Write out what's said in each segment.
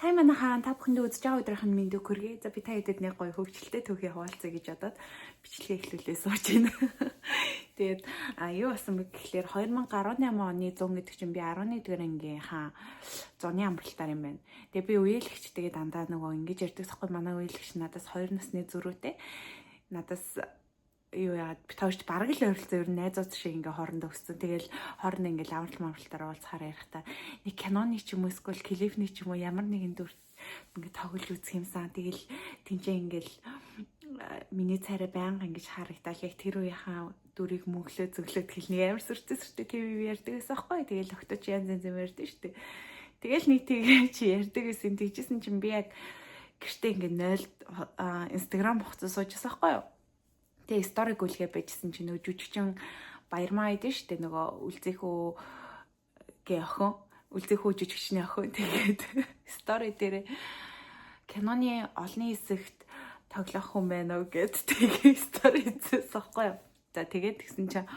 Та манайхаа та бүхэндээ үзэж байгаа өдрийнх нь мэндийг хүргэе. За би та хэдэд нэг гоё хөвгчлөлтэй түүхий хуваалцъя гэж бодоод бичлэгээ эхлүүлээ сууж байна. Тэгээд юу басан бэ гэхлээр 2018 оны 100 гэдэг чинь би 11-р ангийнхаа зуны амралтаар юм байна. Тэгээд би үеэлэгчтэйгээ дандаа нөгөө ингэж ярьдаг сахгүй манай үеэлэгч надаас 2 насны зөрүүтэй. Надаас юу яагаад би тоошд бараг л ойролцоо ер нь найзууд шиг ингээ хоорондоо өссөн. Тэгэл хоорондоо ингээ амралтаар уулзахаар ярихтаа нэг киноны ч юм уу эсвэл клипний ч юм уу ямар нэгэн дүр ингээ тоглож үзэх юмсан. Тэгэл тэнцээ ингээл миний царай байнга ингэж харагдал яг тэр үеийнхаа дүрийг мөнхлөө зөвлөд хэлний амар сүртэй тийм ярьдаг гэсэн аахгүй. Тэгэл өгтөч янз янз ярьдаг штеп. Тэгэл нэг тийгээ чи ярьдаг гэсэн тэгжсэн чинь би яг гэртээ ингээ 0 Instagram хугацаа суужсан аахгүй юу. Тэгээ стори гүйлгээ байжсэн чинь нөгөө жүжигчин Баярмаа идэж штэ нөгөө үлзэхүү гээ охин үлзэхүү жүжигчний охин тэгээд стори дээр киноны олонний хэсэгт тоглох хүн байна уу гэд тэгээ стори хийсэн байхгүй юу. За тэгээд тэгсэн чинь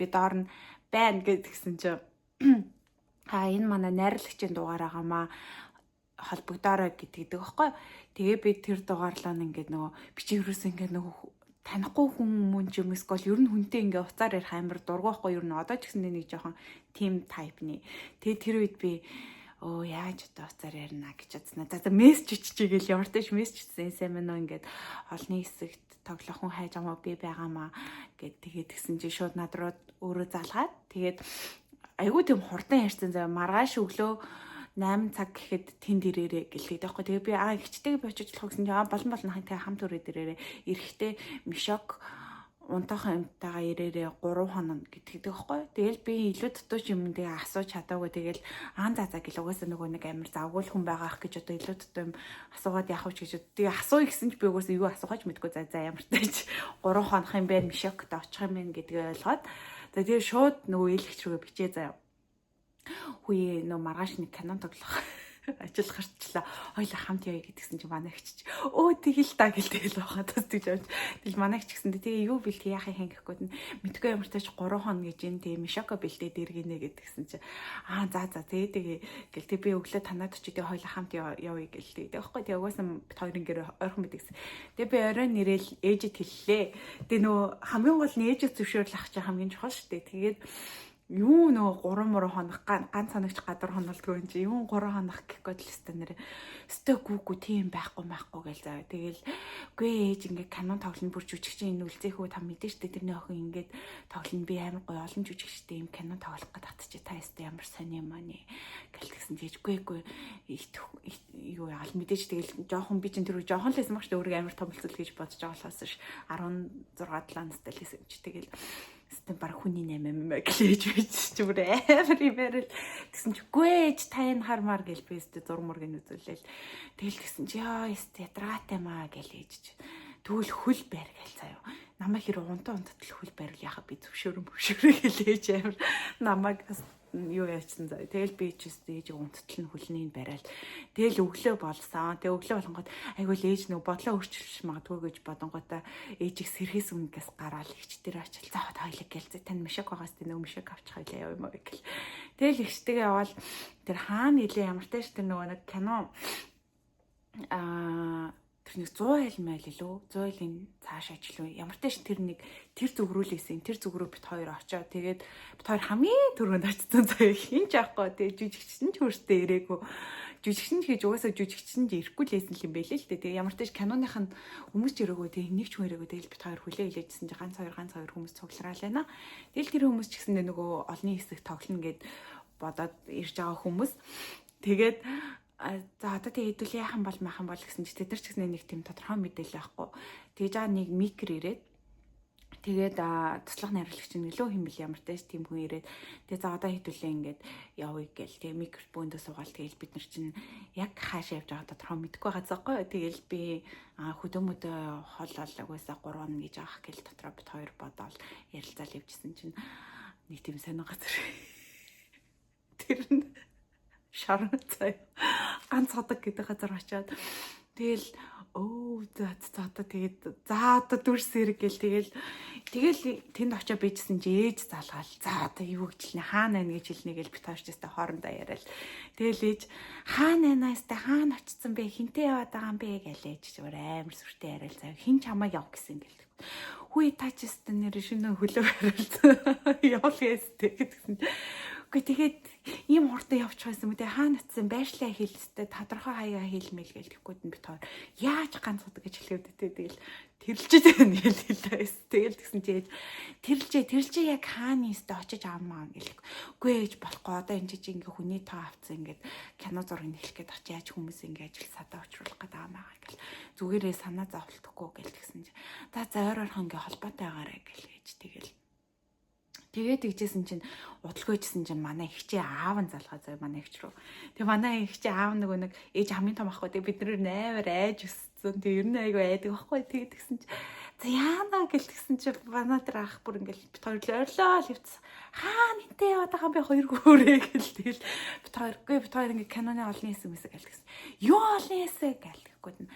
би доор нь байна гэд тэгсэн чинь энэ манай найрлагчийн дугаар агаамаа холбогдоорой гэдэг байхгүй юу. Тэгээ би тэр дугаарлаа ингээд нөгөө бичээрээс ингээд нөгөө танихгүй хүн мөн ч юм эсвэл ер нь хүнтэй ингээ уцаар ярих амар дургүй байхгүй ер нь одоо ч гэсэн нэг жоохон team type-ны. Тэгээд тэр үед би яаж одоо уцаар ярина гэж бодсноо. За мессеж чичээгээл ямар ч мессеж чийсэн сайн мэн нөө ингээд олны хэсэгт тоглох хүн хайж амаа би байгаамаа гэд тэгээд тэгсэн чинь шууд над руу өөрөө залгаад тэгээд айгүй тийм хурдан ярьсан заа маргааш өглөө 8 цаг гэхэд тэнд ирээрээ гэлээ дэхгүй. Тэгээ би ихчтэйг би очиж болох гэсэн чинь болно хантай хамт өрөөд ирээрээ эрэхтэй мишок унтаахан юмтайгаа ирээрээ 3 хоног гэдэг дэхгүй. Тэгэл би илүү дутууч юм тэгээ асууж чадаагүй. Тэгэл за гэл угаасаа нөгөө нэг амар завгуул хүн байгаа ах гэж одоо илүү дутуу юм асуугаад явах гэж. Тэгээ асууя гэсэн чи би угаасаа юу асуухаж мэдгүй за ямар тач 3 хоног юм байна мишокт очих юм байна гэдгээ ойлгоод тэгээ шууд нөгөө ээлэгч рүүгээ бичээ заяа. Хүйе нөө маргааш нэг кинон тоглох ажил гарчлаа. Хоёлаа хамт явъя гэдгсэн чинь манай хчиж тэгэл та гэлтэй л байгаа. Тэс тэгж авч. Тэгэл манай хч гэсэндээ тэгээ юу бэлт яахыг хэнгэхгүй мэдгүй ямар тач 3 хоног гэж энэ тэгээ мишоко бэлтээ дэргийнэ гэдгсэн чинь за тэгээ гэл тэг би өглөө танаад очиж тэгээ хоёлаа хамт явъя гэлтэй. Тэгэхгүй тэгээ угаасаа бит хоёрын гэр ойрхон мэдгэсэн. Тэгээ би орой нэрэл ээжэд хэллээ. Тэгээ нөө хамгийн гол нь ээжэд зөвшөөрлөх чинь хамгийн чухал шүү дээ. Тэгээд юу нөгөө 3 хоног ганц хоногч гадар хоноолдгүй юм чи юу 3 хоног гэхгүй л өстой нэр өстой гүүгүү тийм байхгүй гэж заа. Тэгэл үгүй ээж ингээ кинон тоглоно бүр жүжигчин энэ үлзэхүү та мэдэн штэ тэрний охин ингээд тоглоно би амар гоё олон жүжигчтэй юм кинон тоглох гэж татчих та өстой ямар сони юм аа нэ гэлтгсэн тийж үгүй юу яал мэдээж тэгэл жоохон би чинь тэр жоохон л байсан баг штэ өөрийгөө амар томлцол гэж бодож байгаа болохоос ш 16 7 настай л байсан чи тэгэл систем баг хүний 8 юм гэлээж бич ч бүр амар имэрэл гэсэн чи гүйж та энэ хармаар гэл бэстэ зурмургийн үзүүлэл тэгэл гэсэн чи театраатай маа гэлээж тэгвэл хөл байр гэл заяа намайг хэрэг унтаа унтатал хөл байр яхаа би зөвшөөрөө гэлээж амар намайг юу яачсан заа. Тэгэл би ч ээж унттал нь хөлнийг барайл. Тэгэл өглөө болсон. Тэг өглөө болгонгод айгүй л ээж нөгөө бодлоо өөрчилж магадгүй гэж бодонготой ээжийг сэрхээс өмнөөс гараал ихчдэр очил. За хойлог гэлзээ тань мишок байгаас тэ нөгөө мишок авч хойлоо яв юм аа гэл. Тэгэл ихчтэйгээ явал тэр хаана нилээ ямар тааш тэр нөгөө нэг кино тэр нэг 100 майл илүү 100 айлын цааш ажиллав. Ямар ч тэр нэг тэр зүгрүүлээсэн. Тэр зүгрөө бит хоёр очоод тэгээд бит хоёр хамгийн түрүүнд очсон заяа хин ч авахгүй. Тэгээд жүжигчин ч хөрстэй ирээгүй. Жүжигчин ч гэж угаасаа жүжигчин ч ирэхгүй лээсэн юм байлээ л дээ. Тэгээд ямар ч киноных нь хүмүүс ч ирээгүй. Тэгээд нэг ч хүн ирээгүй. Тэгэл бит хоёр хүлээ хилээжсэн чинь ганц хоёр хүмүүс цуглараа л байна. Тэгэл тэр хүмүүс ч гэсэндээ нөгөө олонний хэсэг тоглоно гэд бодоод ирж байгаа хүмүүс. Тэгээд за одоо тэгээ хэдүүл яахан бол махан бол гэсэн чи тэд нар ч гэсэн нэг тийм тодорхой мэдээлэл байхгүй. Тэгж нэг микр ирээд тэгээд туслах найруулагч нь илүү хэмэл ямар тааш тийм хүн ирээд тэгээ за одоо хэдүүлээ ингээд явъя гэл тэгээ микрофонд суугаал тэгээл бид нар чинь яг хаашаа явж байгаа тодорхой мэдгүй байгаа заагүй. Тэгээл би хөдөөмөдөө холол угаасаа 3 хоног гэж авах гэл дотроо бит хоёр бодоол ярилцаал явжсэн чинь нэг тийм сонин газар тэр нь шарн цай ганц ходог гэдэг газар очиод Тэгэл за одоо тэгээд за одоо дүрс хэрэг гэл тэгэл тэнд очиж бийжсэн чи ээж залгаал. За одоо юу гэж хэлнэ хаана байна гэж хэлнэ гэл бит хоёрчтой хоорондоо яриад. Тэгэл ээж хаана наастай хаана очсон бэ хинтээ яваад байгаа юм бэ гэлээж зүгээр амар сүртэй яриад заа хин чамаа яв гэсэн гэл. Хүй тачстай нэр шинэ хөлөө бариад явуулъястэй гэдгсэн. Тэгээд ийм хурдан явчих байсан мөдөө хаана атсан байшлаа хэлстэй тодорхой хаяа хэлмэл гээл тэгэхгүй бит хоёр яаж ганцдаг гэж хэлэвдээ тэгэл тэрэлжээд байна гээл хэлээс тэгэл тэгсэн чи тэрэлжээ яг хааны өстө очиж аамаа гээл үгүй ээж болохгүй одоо энэ чи ингээ хүний тоо авцсан ингээд кино зургийг хэлэх гээд очиж яаж хүмүүс ингээ ажил садаа очруулах гээд аамаа гээл зүгээрээ санаа зовлтхгүй гээл тэгсэн чи за ойроор ингээ холбоотой байгаарэ гээл ээж тэгэл тэгээд игжсэн чинь удалгүйжсэн чинь манай ихчээ аав нь залгаа заяа манай ихч рүү. Тэгээ манай ихчээ аав нэг ээж хамгийн том ахгүй тэгээ бид нар амар айж өссөн. Тэгээ ер нь айгүй айдаг байхгүй. Тэгээд тэгсэн чинь за яана гэл тэгсэн чинь манай тэр ах бүр ингээл бит хоёр л ойрлоо л явц. Хаана нэнтэй яваад байгаа би хоёр гөөрэй гэл тэгэл бит хоёр ингээ киноны олны хэсэг мэсэг гэл тэгсэн. Юу олны хэсэг гэл тэгэхгүй.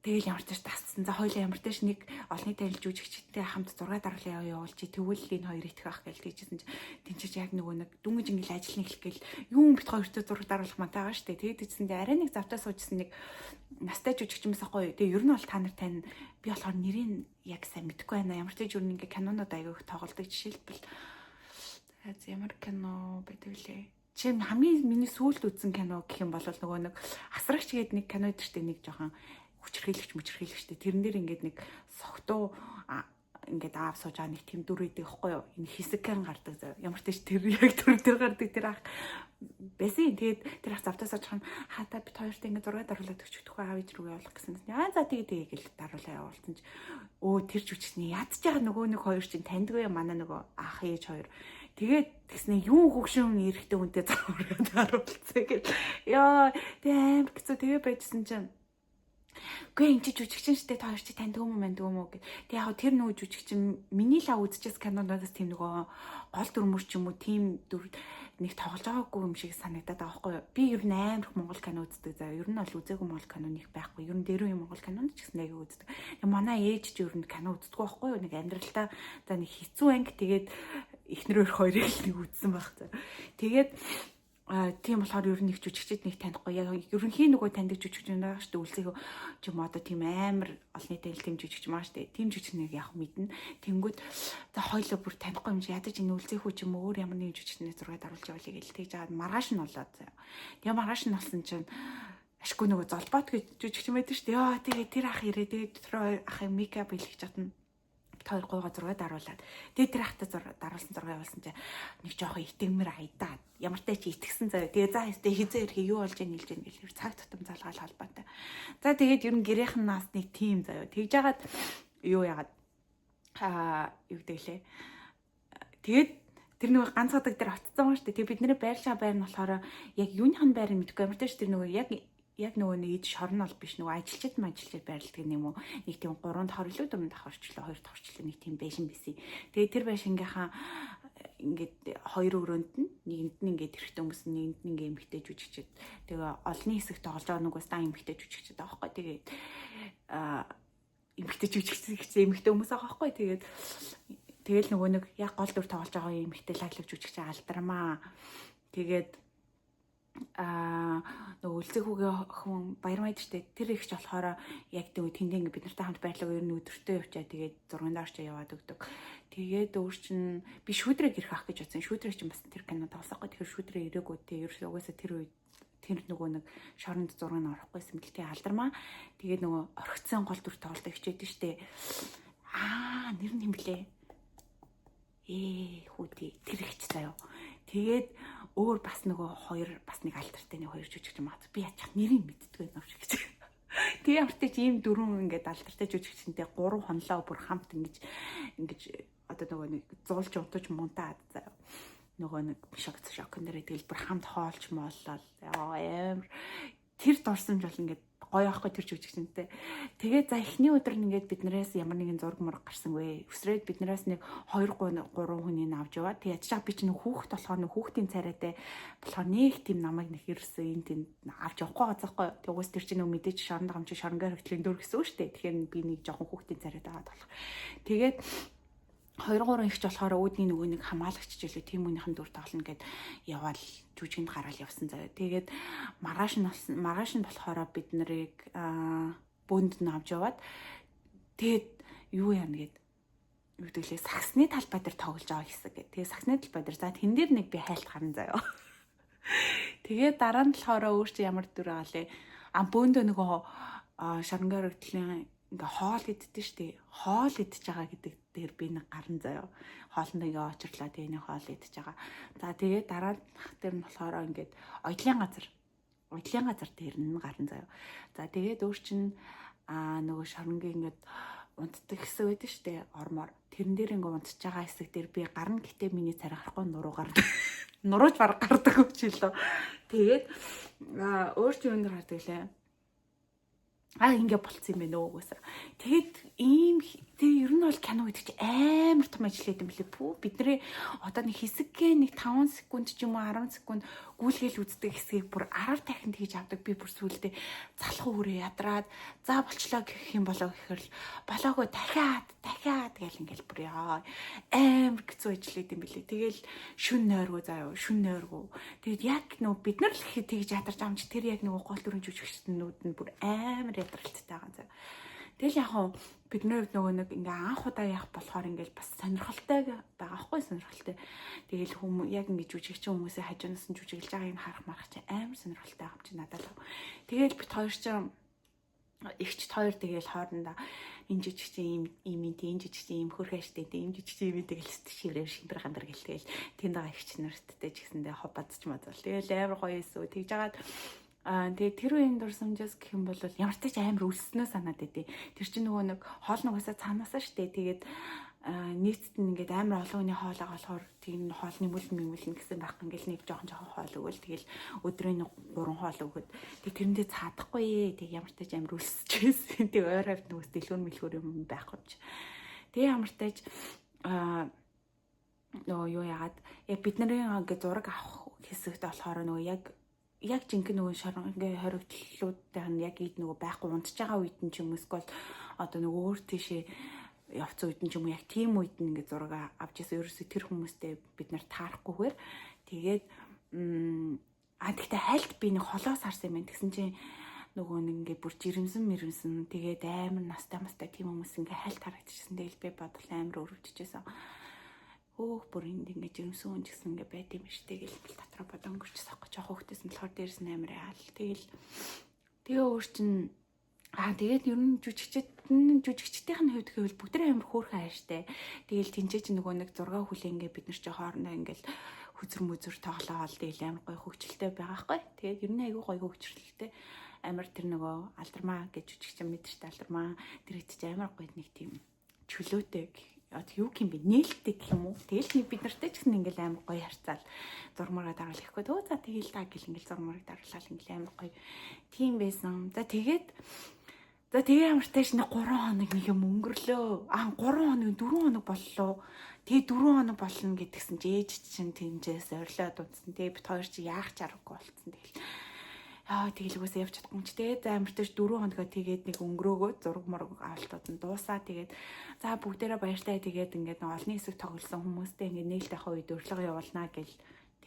Тэгэл ямар ч тааш тасцсан. За хоёлаа ямар ч тааш нэг олонний танил жүжигчтэй хамт 6 дараалал явуулж тэгвэл энэ хоёр итгэх ах гэж тэгжсэн чинь тэнцэж яг нөгөө нэг дүнгийн ингээл ажил нь хэлэх гээл юм бит хоёртой 6 дараалах мантайгаа штэ. Тэгээд тэгсэн чинь арай нэг завтаа суужсэн нэг настай жүжигч юмсаа гоё. Тэгээ ер нь бол та нар тань би болохоор нэрийг яг сайн мэдэхгүй байна. Ямар ч тааш ер нь ингээ кинонод аяг тоглодог жишээлбэл ямар кино байдаг лээ. Чи хамгийн миний сүүлд үзсэн кино гэх юм бол нөгөө нэг асрагч гээд нэг кино идэртэй нэг жоохон хүчрхийлэгчтэй тэрэн дээр ингээд нэг согтуу ингээд аав сууж байгаа нэг тийм дүр идэг байхгүй юу энэ хэсэгхэн гардаг зав ямар ч тэр яг төр дээр гардаг тэр ах бэсээ тэгээд тэр ах завтаа сууж хань хата бит хоёрт ингээд 6 даруулаад өчтөхгүй аав ээж рүү явуулах гэсэн чинь за тэгээ гэл даруулаа явуулсан чи тэр жүжигчний ядж байгаа нөгөө нэг хоёр чинь таньдгүй манай нөгөө ах ээж хоёр тэгээд тэгснэ юу хөгшин эрэхтэй үнтэй заавраад даруулцаа гэл яа тэг амар хэцүү тэгээ байжсэн чинь гүй энэ жүжигчин штэ та хоёр чи таньдаг юм уу гэд. Тэг яг тэр нөгөө жүжигчин миний лав үзчихсэн киноноос тийм нөгөө гол дүрмөр ч юм уу тийм дүр нэг тоглож байгаагүй юм шиг санагдаад байгаа байхгүй юу. Би ер нь амар их монгол кино үздэг заа. Ер нь бол үзээгүй монгол кино нэг байхгүй. Ер нь дээрөө монгол кинонд ч гэсэн аяг үздэг. Тэг манай ээж ч ер нь кино үздэг байхгүй юу. Нэг амьдралдаа за нэг хэцүү анги тэгээд эхнэрээр хоёрыг л нэг үзсэн байх заа. Тэгээд тийм болохоор ер нь нэг жүжигчд нэг танихгүй яг ерөнхийн нөгөө таньдаг жүжигчин байгаа шүү дээ үлцэх ч юм одоо тийм амар олонний танил тийм жүжигч маа шүү дээ тийм жүжигчнийг яг мэднэ тэнгүүд за хоёлоо бүр танихгүй юм чи ядаж энэ үлцэх үү ч юм өөр ямар нэг жүжигчнээ зургаад оруулж явуулъя гэж тэгж жаад маргааш нь болоод заяа тэгээ маргааш нь болсон чинь ашгүй нөгөө золбот гэж жүжигч мэдэн шүү дээ яа тэгээ тэр ах ирээ тэгээ тэр ахын мейкап хийлгэж чадна хоёр гойгоо 6 даруулаад тэгээ тэр ахтай даруулсан 6 явуулсан чи нэг жоохон итгэмэр айдаад ямар ч тач итгэсэн заяа тэгээ за хэвээ хизээ ирэх юу болж нийлж ийн гэлээ цаг тутам залгаал холбоотой за тэгээд ер нь гэрийнхэн нас нэг тим заяа тэгж жагаад юу яагаад юу гэдэглээ тэгээд тэр нөгөө ганцгадаг дээр оцсон байгаа шүү дээ тэгээ бидний байрлаа байр нь болохоор яг юуныхан байр нь мэдэхгүй ямар ч тач тэр нөгөө яг нөгөө нэг ид шорн бол биш нөгөө ажилчид байрладаг юм уу нэг тийм 3 давхар илүү 4 давхарчлаа 2 давхарчлаа нэг тийм байшин бисий. Тэгээ тэр байшингийнхаа ингээд хоёр өрөөнд нь нэгэнд нь ингээд эрэгтэй хүмүүс нэгэнд нь ингээд эмэгтэй жүжигчээд тэгээ олонний хэсэг тоглож байгаа нөгөө стан эмэгтэй жүжигчээд байгаа байхгүй тэгээд эмэгтэй жүжигчээ эмэгтэй хүмүүс байгаа байхгүй тэгээд тэгэл нөгөө нэг яг гол дүр тоглож байгаа эмэгтэй лаглаг жүжигчээ алдармаа тэгээд нөгөө үлцэхүүгээ хүн баярмайд штэ тэр ихч болохоор яг нөгөө тэндээ бид нартай хамт байрлал ер нь өдөртөө явчаа тэгээд 6 даарч яваад өгдөг. Тэгээд өөр чин би шүүдрэг ирэх ах гэж бодсон. Шүүдрэг чинь бас тэр кино тоглосохгүй. Тэгэхээр шүүдрэг ирээгүй те ерөөсөө угаасаа тэр үед тэр нөгөө нэг шоронд зураг нь орохгүй юм гэлтэй алдармаа. Тэгээд нөгөө орхицсан гол дүр тоглолт хичээдэн штэ. Нэр нь юм блэ? Хүүдий тэр ихч заяа. Тэгээд өөр бас нөгөө хоёр бас нэг альтертай нэг хоёр жүжигч юм аа. Би яачих нэрийг мэддэггүй юм шиг гэж. Тэгээ ямартай ч ийм дөрвөн ингээд альтертай жүжигчтэй 3 хонлоо бүр хамт ингэж одоо нөгөө нэг зуулж унтаж мунтаад заяа. Нөгөө нэг шок нэрээ тэгэл бүр хамт хоолч мооллол амар тэр дурсамж бол ингээд гоё аахгүй тэр жүжигчтэй. Тэгээд за эхний өдөр нь ингээд биднээс ямар нэгэн зураг мураг гарсан вэ. Өсрээд биднээс нэг 2 3 хүнийг авч яваа. Тэгээд ядчаа би чинь хүүхэд болохоор хүүхдийн царайтай болохоор нэг тийм намайг нэг ирсэн энэ тэнд авч явахгүй газахгүй. Тэгээс тэр чинь мэдээж шоронд гамч шоронгаар хөтлийн дүр гэсэн үг шүү дээ. Тэгэхээр би нэг жоохон хүүхдийн царайтай аваад болох. Тэгээд 2 3 ихч болохоор үүдний нөгөө нэг хамгаалагч жилээ тийм үнийхэн дүр тоглоно гэд яваал жүжигэнд гараал явсан заяа. Тэгээд маргааш нь болохоор бид нарыг бөөнд нь авч яваад тэгээд юу яана гэд юу гэвэл саксны талбай дээр тоглож байгаа хэсэг гэ. Тэгээд саксны талбай дээр за тэн дээр нэг би хайлт гарна заяа. Тэгээд дараа нь болохоор өөр чи ямар дүр байгаа лээ. Бөөндөө нөгөө шарангаар хөтлийн ингээ хоол иддэг штеп. Хоол идж байгаа гэдэг дээр би нэг гарна заяа. Хоолнд ингээ очирлаа тэгээ нэг хоол идж байгаа. За тэгээд дараа дээр нь болохоор ингээд оёдлын газар дээр нь гарна заяа. За тэгээд өөр чин нөгөө шарангийн ингээд унтдаг хэсэг байдаг штеп. Ормоор тэрэн дээр ингээ унтж байгаа хэсэг дээр би гарна гэтээ миний царай харахгүй нуруу гарна. Нурууж баг гардаг үчилээ. Тэгээд өөр чин өндөр хардаг лээ. Ингээ болцсон юм байна өөсөө. Тэгээд ер нь бол кино гэдэг чинь амар том ажил хийдэг юм билээ. Бидний одоо нэг хэсэггээ нэг 5 секунд ч юм уу 10 секунд гүйлгээл үздэг хэсгийг бүр 10 дахин хийж авдаг. Би бүр сүулдэ залхуу хүрээ ядраад за болчлоо гэх юм болоо гэхэр л болоогүй дахиад гэл ингээл бүр яа амар хэцүү ажил хийдэг юм билээ. Тэгэл шүн нойргоо заяа шүн нойргоо. Тэгэд яг нөө бид нар л ихэд тэгж ядарч амч тэр яг нөгөө гол дүрэн жүжигчнүүд нь бүр амар ядралтай байгаа заяа. Тэгэл яг бидний хувьд нөгөө нэг ингээ анх удаа явах болохоор ингээл бас сонирхолтой байгаа хгүй сонирхолтой. Тэгэл яг ингээ жүжигч хүмүүсээ хажуунаас нь жүжиглэж байгааг нь харах марах чи амар сонирхолтой юм чи надад л. Тэгэл бит хоёр ч ихчт хоёр тэгэл хоорондоо энэ жижигчийн ийм энэ жижигчийн ийм хөрхөштэй ийм жижигчийн ийм тэгэл шиврээр шинбэр гамбар гэлтэгэл тэнд байгаа ихч нарттай ч гэсэндээ хоббадч мадал. Тэгэл амар гоё эсүү тэгж жагаад тэгээ тэр үеийн дурсамжаас гэх юм бол ямар ч тач амар өлснөө санаад байдیں۔ Тэр чинь нөгөө нэг хоол нугасаа цаанаасаа штэ. Тэгээд нийцэд нь ингээд амар олон хүний хоол байгаа болохоор тийм хоол нэмүүлэн гэсэн байх ингээл нэг жоохон хоол өгөөл тэгэл өдрийн 3 хоол өгöd. Тэг тэрэндээ цаадахгүй. Тэг ямар ч тач амар өлсчихсэн. Тэг ойр хавьд нөгөөс дэлгүүр мэлгүүр юм байхгүй юм чи. Тэг ямар ч тач нөгөө юу яагаад яг бидний ингээд зураг авах хэсэгт болохоор нөгөө яг жинхэнэ нөгөө шарангийн хоригдлуудтай нь яг ийд нөгөө байхгүй унтж байгаа үед нь ч юм уусгүй одоо нөгөө өөр тийшээ явц үед нь ч юм уу яг тийм үед нь ингээд зураг авч ирсэн ерөөсөө тэр хүмүүстэй бид нар таарахгүйгээр тэгээд гэхдээ хайлт би нэг холоос харсан юм байна. Тэгсэн чинь нөгөө нэг ингээд бүр жирэмсэн тэгээд амар настай тийм хүмүүс ингээд хайлт харагдчихсан. Тэгэл би бодлоо амар өрөвдөжсэн. Бүр энд ингээд жирэмсэн хүн гэсэн ингээд байт юм шүү дээ гэл дотроо бодон өнгөрчихсөн байхгүй жоох хөвгтэйсэн болохоор дээрс нь амар яал. Тэгээ өөр чин тэгээд ер нь жүжигчдийн хувьд гэвэл бүгд амар хөөрхөн хайртай. Тэгэл тэнцээ чи нөгөө нэг 6 хүлээ ингээд бид нар чи хоорондоо ингээд хүзэр тоглоол тэгэл амар гоё хөвгчлөлтэй байгаа хгүй. Тэгээд ер нь айгүй гоё хөвгчлөлтэй. Амар тэр нөгөө алдармаа гэж жүжигч мэдэрч алдармаа тэр хэд чи амар гоё нэг тийм чөлөөтэй юу юм бэ нээлттэй гэх юм уу. Тэгэл бид нартай ч гэсэн ингээл амар гоё харьцаал зурмаараа дараал гэхгүй төө за тэгэл та гэл ингээл зурмаараа дараалал ингээл амар гоё тийм байсан. За тэгээ амартай ч нэг 3 хоног нэг юм өнгөрлөө. 3 хоног 4 хоног боллоо. Тэгээ 4 хоног болно гэдгсэн чи ээж чинь тэнцээс орилоод удсан. Тэгээ бит хоёр чи яах чаргагүй болцсон. Тэгэл үгүйсээ явж чадахгүй юм чи тэгээ амартай 4 хоногоо тэгээд нэг өнгөрөөгөө зураг морог авалтууд нь дуусаа. Тэгээд за бүгдээрээ баяртай тэгээд ингээд нэг олны хэсэг тоглосон хүмүүстэй ингээд нээлттэй хаа үед урилга явуулнаа гэл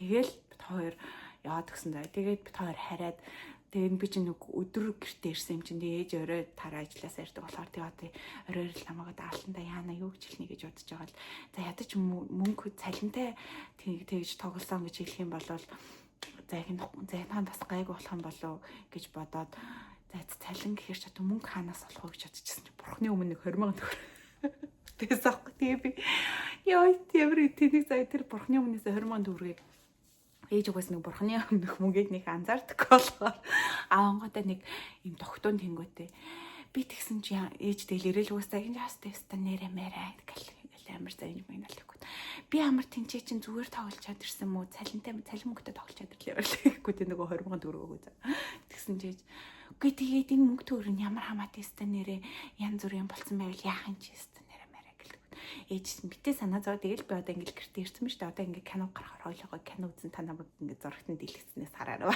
тэгэл бит хоёр яваад гсэн заа. Тэгээд бит хоёр хараад тэгээд би чинь нэг өдөр гэртээ ирсэн юм чинь ээж орой тараа ажилласаа ирдэг болохоор тэгээд орой л намайг даалтандаа яана юу гэж хэлнэ гэж бодож байгаа л за ядаж мөнгө цалинтай тэгж тоглосон гэж хэлэх юм бол зайнаа бас гайгүй болох юм болов гэж бодоод за цалин гэхэр ч одоо мөнгө хаанаас олох вэ гэж бодчихсон чинь бурхны өмнө 20,000 төгрөг тэгээс авахгүй тэгээ би яа тиймэр тэнийг заа тэр бурхны өмнөөс 20,000 төгрөгийг ээж угаас нэг бурхны өмнөх мөнгийг нэг анзаардаг болохоор ангуудаа нэг юм тогтоон тэнгүүтэй би тэгсэн чи ээж тэгэл ирэл угаасаа энэ хастай ста нэрэ мэрэ гэл амар заа юм байна л гэхгүй би амар тэнцээ чин зүгээр тоглож чад ирсэн мүү цалин мөнгөтэй тоглож чад ирлээ гэхгүй тэ нөгөө 20,000 төгрөг өгөө за тэгсэн чи Үгүй тэгээд энэ мөнгө төгрөг нь ямар хамаатай өстэй нэрээ янз бүрийн болсон байвал яахан ч өстэй нэрээ мэрэ гэлдэг. Ээж битээ санаа зов тэгэл би одоо ингээл гэртээ ирсэн биз дээ. Одоо ингээ кино гарахаар хойлогоо кино үзэн та намайг ингээ зурагтанд дэлгэцнээс хараараа.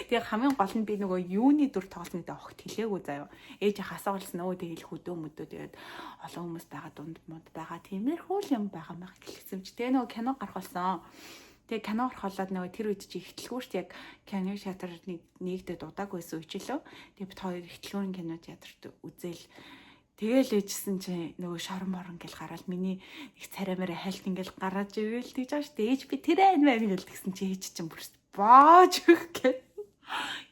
Тэгээ хамгийн гол нь би нөгөө юуны дүр тоглоно гэдэг огт хэлээгүй заяа. Ээж хасаалсан өө тэгэл хөдөө мөдөө тэгээд олон хүмүүс байгаа дунд мод байгаа. Тиймэрхүү юм байгаа мах гэлсэн чи. Тэгээ нөгөө кино гарах болсон. Тэгээ кино орхолоод нөгөө тэр үед чи ихтлгүүрт яг кино театр нэгдээд удааг байсан үечлөө. Тэгээ бид хоёр ихтлгүүрийн кино театрт үзэл тэгэл ээжсэн чи нөгөө шорон морон гэл гараад миний их цараймаараа хайлт ингээл гараад ирэл тэгж байгаа шүү дээ. Ээж би тэр айн мэн гэл тэгсэн чи ээж чинь бүр боож өгөх гэ.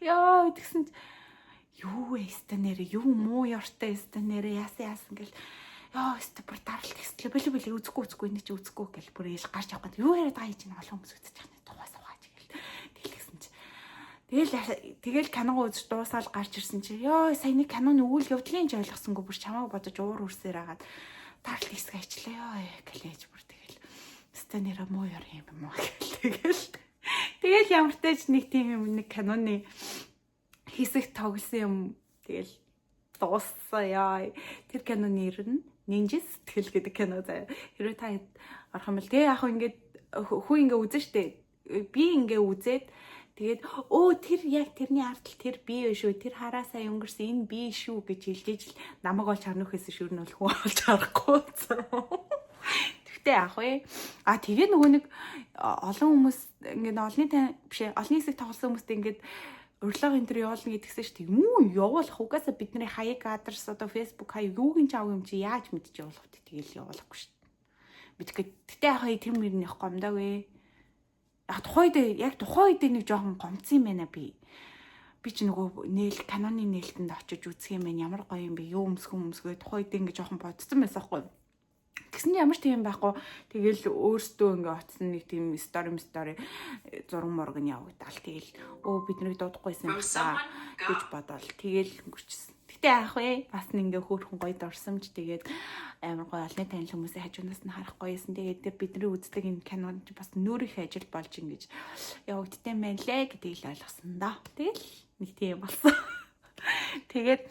Яа тэгсэн чи юу вэ станерэ юу муу ёртой станерэ яасан гэл яа өстө бүр даралт хэстлээ бэлээ үзэхгүй энэ чи үзэхгүй гэл бүр ээж гарч явах гэдэг юу яриад байгаа чинь олон хүмүүс үзэж байгаа нь тухаас угааж гэл тэгсэн чи тэгэл киногоо үзэж дуусаад гарч ирсэн чи ёо саяны киноны үйл явдлын ч ойлгосонгүй бүр чамааг бодож уур үрсээр агаад даралт хэсэг ачлаа ёо гэлээж бүр тэгэл станерэ муу ёр юм уу гэл тэгэл ямар ч тач нэг тийм нэг киноны хэсэг тоглосон юм тэгэл дууссан. Тэр киноны нэр нь Ninja сэтгэл гэдэг кино заяа. Хэрвээ та орох юм бол тэгээ яг ингээд хүү ингээ үзэн штэ. Би ингээ үзээд тэгээд тэр яг тэрний ардл тэр би шүү. Тэр хараасаа өнгөрсөн энэ би шүү гэж хэлжээж л намайг олж харна үхээс шүр нь бол хүн олж харахгүй. Тэгтээ яах вэ? Тэгээ нөгөө нэг олон хүмүүс ингээд олонний хэсэг тоглосон хүмүүст ингээд урилга энэ төр явуулна гэдгсэн шүү дээ. Мүү явуулах угаасаа бидний хаяг адрес одоо Facebook хаяг юугийн ч ав юм чи яаж мэдчих явуулах вэ? Тэгэл явуулахгүй шүү дээ. Мэдгээд тэгтээ хаяг тэр мөрний явах гомдоогүй. Яг тухайн үед нэг жоохон гомцсон юм байна би. Би ч нөгөө каноны нээлтэнд очиж үзэх юм байна. Ямар гоё юм бэ? Юу өмсгөө тухайн үед ингэ жоохон бодсон байсан байхгүй юу? Тэгсэн чинь ямар ч тийм байхгүй. Тэгэл өөртөө ингээ очсон нэг тийм story зураг морог нь явагдал. Тэгэл бид нэг дуудахгүйсэн байна гэж бодоол. Тэгэл өнгөрчихсөн. Гэтэ яах вэ? Бас ингээ хөөрхөн гоё дурсамж тэгээд амар гоё олны танил хүмүүсийн хажуунаас нь харах гоёсэн. Тэгээд бидний үздэг энэ кинонд бас нүүрийн ажил болж ингэж явагдтiin мэн лээ гэдгийг л ойлгосон да. Тэгэл нэг тийм болсон. Тэгээд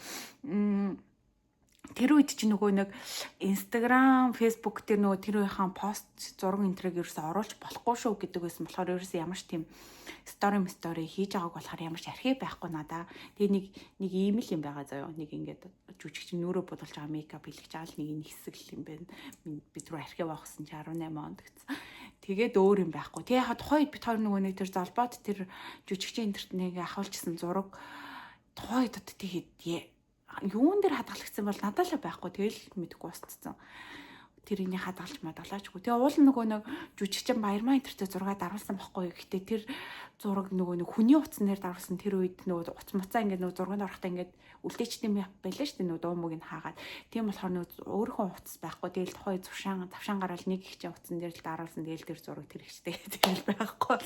тэр үед чи нөгөө нэг Instagram, Facebook дээр нөгөө тэр үеийн пост зураг энтрийг ерөөсө оруулж болохгүй шүү гэдэг байсан болохоор ерөөсө ямар ч тийм story хийж байгааг болохоор ямар ч архив байхгүй надаа. Тэгээ нэг email юм байгаа заяа. Нэг ингээд жүжигч нүүрөө бодулж байгаа мейкап хийлгэж байгаа л нэг хэсэг юм байна. Бид рүү архив авахсан чи 18 онд гэсэн. Тэгээд өөр юм байхгүй. Тэгээ яхад тухайд бид хоёр нөгөө нэг тэр золбоод тэр жүжигчийн интернет нэг ахуулжсэн зураг тухайд тэгээд юун дээр хадгалагдсан бол надад л байхгүй тэгэл мэдгүй устцсан. Тэрийг хадгалж мадгалаачгүй. Тэгээ уул нөгөө нэг жүжигчин Баярмаа интертэй зураг даруулсан байхгүй. Гэхдээ тэр зураг нөгөө нэг хүний утсан дээр даруулсан тэр үед нөгөө утас муцаа ингээд нөгөө зурганд орохдоо ингээд үлдээчтэй юм байлаа шүү дээ нөгөө дуумыг нь хаагаад. Тийм болохоор нөгөө өөрийнхөө утас байхгүй. Тэгэл тухай завшаан гараал нэг ихчийн утсан дээр л даруулсан. Тэгэл тэр зураг тэр ихчтэй тэгэл байхгүй.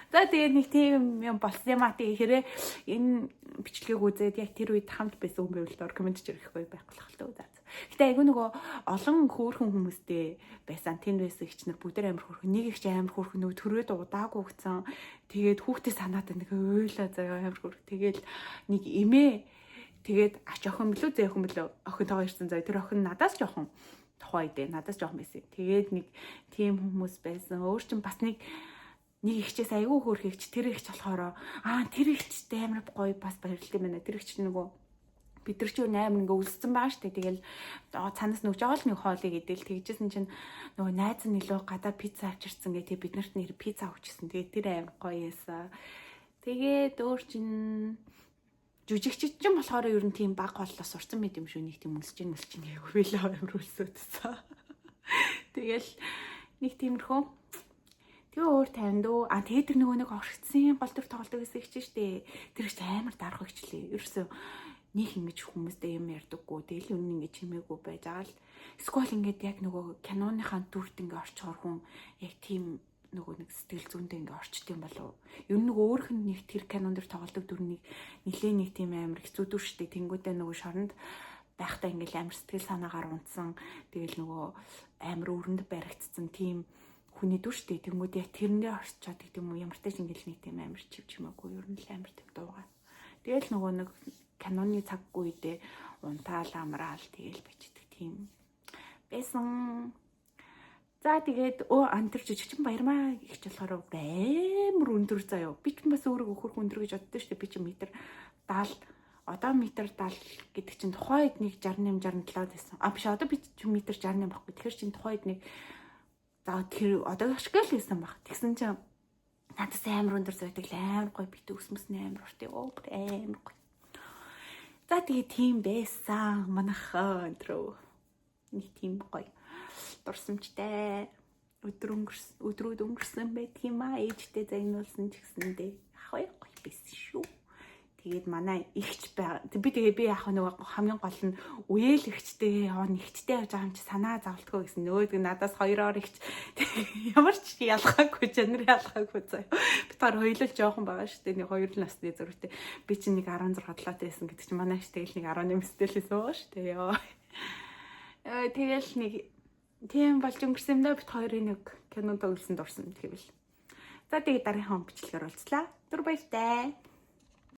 За тэгээ нэг тийм юм болсон юм аа тэгэхээр энэ бичлэгийг үзээд яг тэр үед хамт байсан хүн байвал докюмент чирэхгүй байх болох л дөө. Гэтэ айгүй нөгөө олон хөөрхөн хүмүүстэй байсан. Тэнд байсан ихч нар бүгд амар хөөрхөн. Нэг ихч амар хөөрхөн нөгөө төрөөд удаагүй гцэн. Тэгээд хүүхдээ санаад нэг ойлоо заяа амар хөөрхөн. Тэгээд нэг эмээ тэгээд ач охин билүү зээ охин билүү охинтойгоо ирсэн заяа. Тэр охин надаас жоохон тухай дээ. Надаас жоохон байсан. Тэгээд нэг тийм хүмүүс байсан. Өөр чинь бас нэг ихчээс айгүй хөөрх ихч тэр ихч болохоор тэр ихчтэй амар гоё бас баярлалтай байна. Тэр ихч нөгөө бид нар ч 8 ингээ үлдсэн байгаа штэ. Тэгэл цанаас нүгж байгаа л нэг хоолыг идэл тэгжсэн чинь нөгөө найз нь илүү гадаа пицца авчирсан гэ тэг биднэрт нэр пицца авчихсан. Тэгээ тэр амар гоё ясаа. Тэгээд өөр чин жүжигчд ч юм болохоор ер нь тийм баг боллоо сурцсан мэт юм шүү. Нэг тийм үлсэж гэвгүй би л амар үлсөөдсөн. Тэгэл нэг тиймэрхүү тэгээ өөр тавиндуу тэгээ тэр нөгөө нэг орхицсан гол төр тоглодог гэсэн их ч штэ. Тэр их амар дарах ихчлээ. Ерөөсөө нэг ингэж хүмүүстэй юм ярьдаггүй. Тэгэл үнэн ингэж чимээгүй байж байгаа л. Скол ингээд яг нөгөө киноныхаа дүрт ингээ орчхоор хүн яг тийм нөгөө нэг сэтгэл зүйндээ ингээ орчт юм болов. Ер нь нөгөө өөрх нь нэг тэр кинон дэр тоглодог дүрнийг нилээ нэг тийм амар хэцүү дүр штэ. Тэнгүүдээ нөгөө шоронд байхдаа ингээл амар сэтгэл санаагаар унтсан. Тэгэл нөгөө амар өрөнд баригдсан тийм хүний дүр штэ. Тэнгүүдээ тэрэндээ орчоод гэдэг юм уу ямар ч тач ингээл нэг тийм амар чимээгүй ер нь л амар тийм дуугаа. Тэгэл нөгөө нэг киноны цаг үедээ унтаал амраал тэгэл бичдэг тийм байсан. За тэгээд антер жижигчин баярмаа их болохоор амар өндөр заяа. Би ч бас өөрөө хөрх өндөр гэж боддоо шүү дээ. Би ч метр 70 одоо метр 70 гэдэг чинь тухайн үед нэг 68 67 байсан. Биш одоо би ч метр 68 байхгүй. Тэгэхээр чинь тухайн үед нэг за тэр одоо ашигтай л байсан баг. Тэгсэн чинь надад амар өндөр зайдаг амар гоё бит өсмөс амар урт амар гоё. За тэгээд тийм байсан. Манайхаа өндрөө нэг тийм гоё дурсамжтай өдрүүд өнгөрсөн байдаг юм аа. Ээжтэй загнуулсан ч гэсэндээ гоё байсан шүү. Тэгээд манай ихч байгаа. Би яг нөгөө хамгийн гол нь үеэл ихчтэй нэгчтэй явж байгаа юм чи санаа зовлтгоо гэсэн. Нөгөөд надаас 2-оор ихч ямар ч ялгаагүй жанр ялгаагүй заяа. Бид хоёр хоёулаа жоохон байгаа шүү дээ. Нэг 2 насны зөрүүтэй. Би чинь нэг 16 7-тай байсан гэдэг чинь манай ихтэй л нэг 18-тэй л байсан байгаа шүү дээ. Йоо. Тэгэл нэг тийм болж өнгөрсөн юм даа. Бид хоёрын нэг кино тоглосон дурсан гэвэл. За тэгээд дараагийн бичлэгээр уулзлаа. Түр баяртай.